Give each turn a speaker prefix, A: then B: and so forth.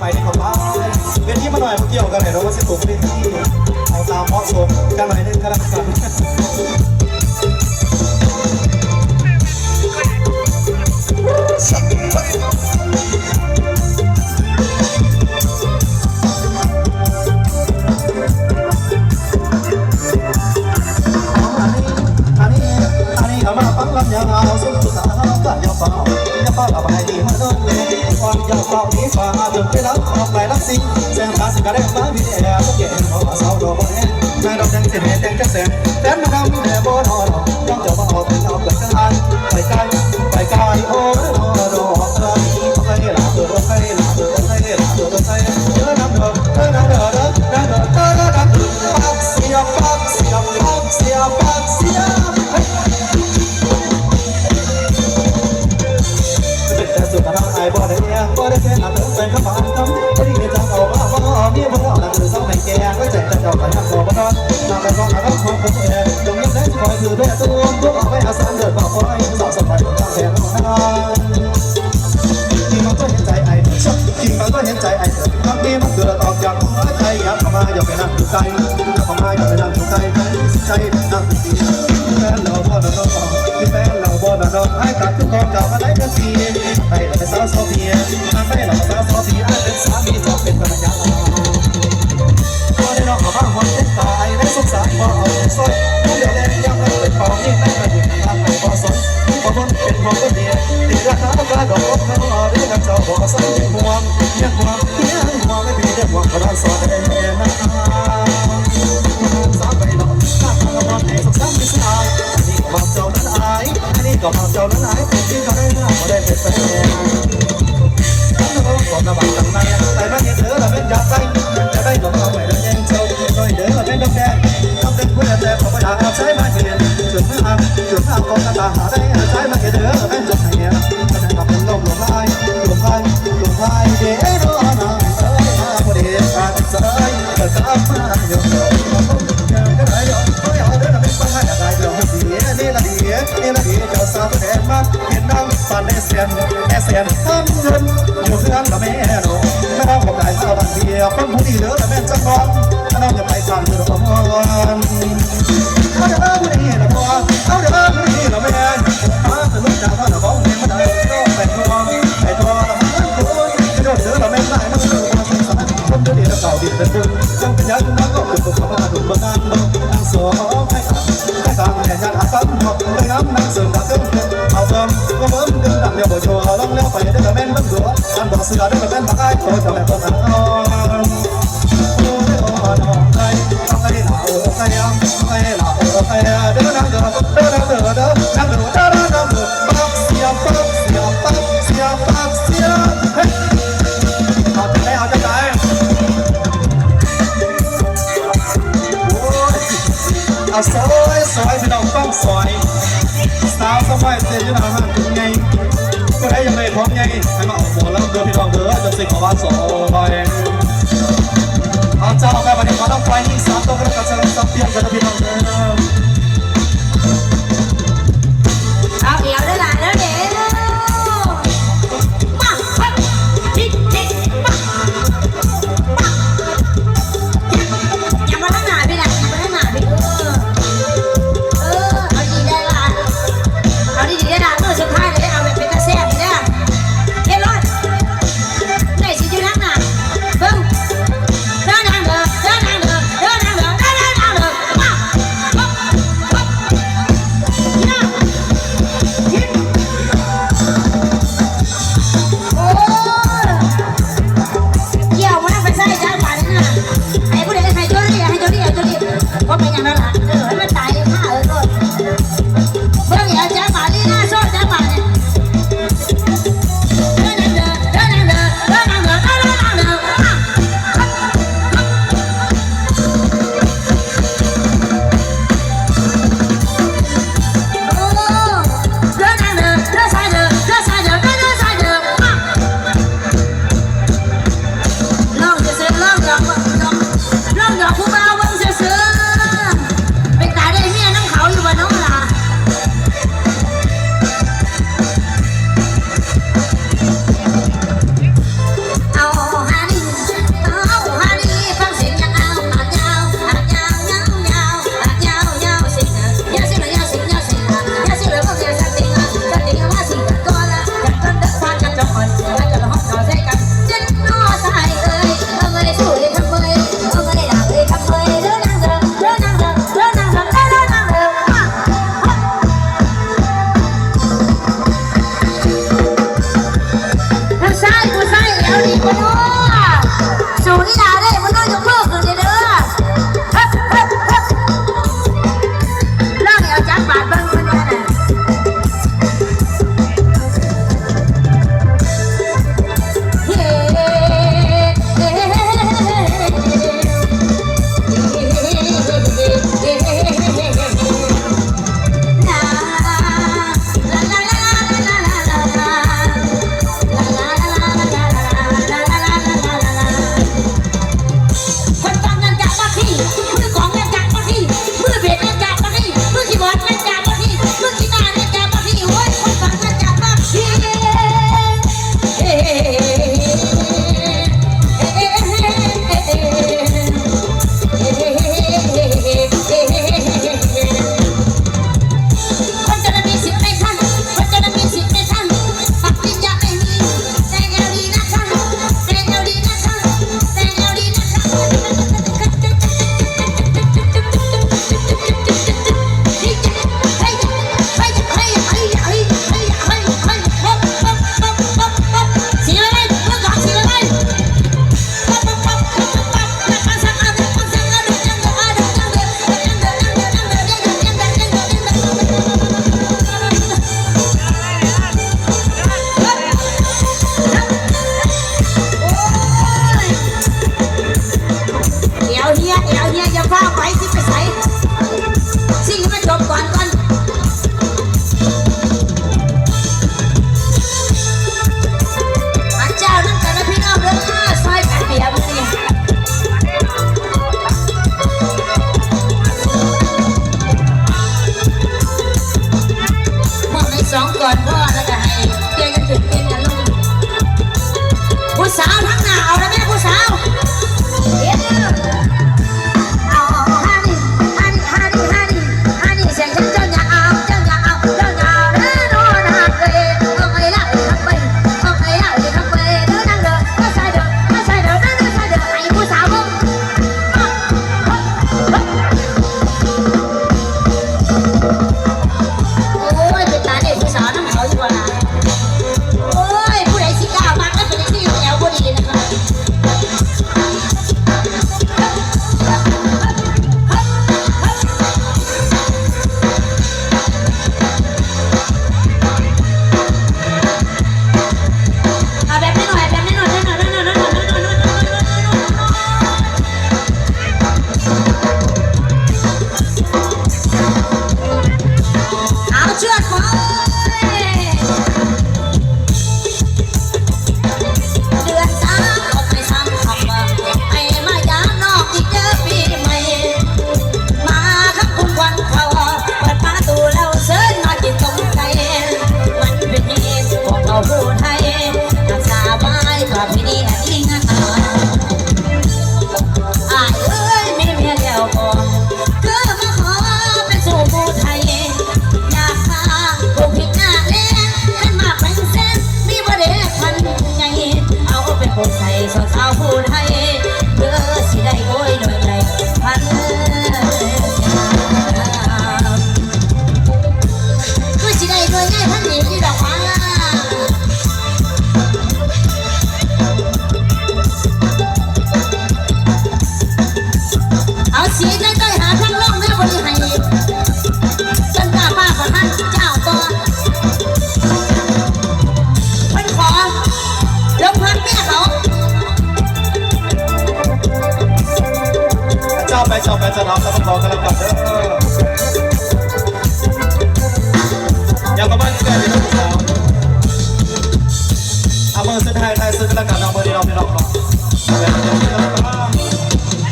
A: ในของบ้านเวทีมาหน่อยมาเกี่ยวกันหน่อยเราว่าสิตุกเวทีเอาตามเหมาะสมกันหน่อยนึงก็แล้วกันมาฟังลำยาวสุดสุดสาวกันยาวเฝ้ายาวเฝ้ากับไปดีมาโดนเลยความยาวเฝ้านี้ฟ้าจนไปรับออกไปรับสิ่งแสงตาสิกระเด็นฟ้าวิเดียก็เย็นหัวสาวดอกบนแห่แม่ดอกแดงเสียแดงจังแสงแสนมาดำแม่บนหอดต้องเจ้ามาออกเป็นเอาเกิดกันอันไปไกลโอ้ยดอกเธอไปหลาเธอไปหลาเธอไปหลาเธอไปเธอน้ำเดือดเธอน้ำเดือดเธอน้ำเดือดเธอน้ำเดือดปักเสียปักเสียปักเสียปักเสียสุดท้ายบ่ได้เนี่ยบ่ได้แค่หนักเติมเป็นข้าวมันคำบ่ได้เงินจังเอาบ้าบ่มีบ่เอาหนักคือเศร้าไม่แก่ก็ใจจะเจ้ากันทำตัวบ่นอนนำไปร้องหาของคนเองตรงนี้ได้คอยคือแม่ตัวทุกเอาไปอาสาเดินบ่คอยสาวสบายทางแทนของนานที่มันก็เห็นใจไอ้ชักที่มันก็เห็นใจไอ้บางทีมันเกิดออกจากหัวใจอยากเข้ามาอยากไปนั่งอยู่ไกลเข้ามาอยากไปนั่งอยู่ไกลใจนั่งตีแฟนเราบ่นอนที่แฟนเราบ่นอนให้ตัดทุกคนจากมาได้กันทีไปเราเป็นสาวโซเฟียไปเราเป็นสาวโซเฟียเป็นสามีจบเป็นภรรยาพอได้ลองกับบ้างวันเป็นตายได้สงสารบ่เอาสดเดี๋ยวแรงยังไม่เป็นฟองยิ่งได้มาถึงทางไหนพอสนพอมันเป็นของก็เดียตีราคาก็ดอกเขาเรื่องกับเจ้าบอกใส่ห่วงยังห่วงไม่มีเรื่องห่วงก็ได้สอนได้นะสาวไปหลอกข้าทางวันไหนสงสารไม่สายอันนี้ก็มาเจ้านั้นอายอันนี้ก็มาเจ้านั้นอายเป็นที่เขาได้หน้าเขาได้เป็นแฟนก่อนระบาดต่างในแต่ไม่เห็นเธอเราเป็นยาใจแต่ได้ก็มาไว้แล้วยังเจ้าโดยเดินเราเป็นดอกแดงทำเป็นผู้เล่นผมไม่ได้ใช้มาเห็นจุดห้ามกองตาหาได้ใช้มาเห็นเธอเราเป็นจบไหนก็ได้ทำเป็นลมลายเดี๋ยวรอหน่อยมาพอดีการใส่เกิดกับมาอยู่ก็ได้ยอมก็ยอมเดินเป็นคนให้ได้ยอมดีนี่ละดีเจ้าสาวแทนมาเห็นน้ำฟันได้เสียนทำเงินอยู่เพื่อนกับแม่หนูไม่ต้องบอกได้สาวบางทีคนผู้ดีเหลือแต่แม่จังหวะน้องอย่าไปสั่งเรื่องของเอาเดี๋ยวผู้ดีนะพ่อเอาเดี๋ยวผู้ดีนะแม่มาสนุกจากท่านของแม่มาได้ก็ไปทองละมันคุณจะโดนเสือเราแม่ได้นะมันมาสงสารคนเดียวเก่าดิบเป็นบุญจังเป็นยาคุณน้องก็คือผมมาถูกบังคับทั้งสองให้ตามแห่งยันอาตั้งหมดเลยน้ำนั่งเสริมตาเติมเอาเติมก็เบิ่มดึงดังเดียวบ่โชว์ลองเลี้ยวไปได้แต่แม่นบังหัวการบอกเสือได้แต่แม่นบังไอ้โตจะแม่ต้นอ่อนโอ้ยอ่อนใครใครหล่าใครยังใครหล่าใครเดินนั่งเดินปักเสียเฮ้ยเอาจะได้เอาซอยพี่น้องต้องซอยสาวสมัยเสียอยู่หน้าห้างเป็นไงก็ได้ยังไม่พร้อมไงให้มาออกหัวแล้วเดินพี่น้องเด้อจะสิขอบ้านซอยเอาเจ้าไปวันนี้ขอต้องไปนี่สามตัวกระชับสับเปลี่ยนกันพี่น้องเด้อ
B: เอาเดี๋ยวได้หลานแล้วเดี๋ยว อีหลาได้มันต้องยกมือขึ้นเด้อลองเอาจับบาดเบิ่งมันว่าน่ะเฮ้อย่าฟ้าไปสิไปใส่สิ่งที่มันจบก่อนอันเจ้านั่นกันนะพี่น้องเด้อซอยกันเปียบสิมองให้สองก่อนพ่อแล้วก็ให้เกี่ยกันถึงเต้นกันลงผู้สาวทั้งหน้าเอาแล้วแม่ผู้สาวเดี๋ยวคนใส่สาวผู้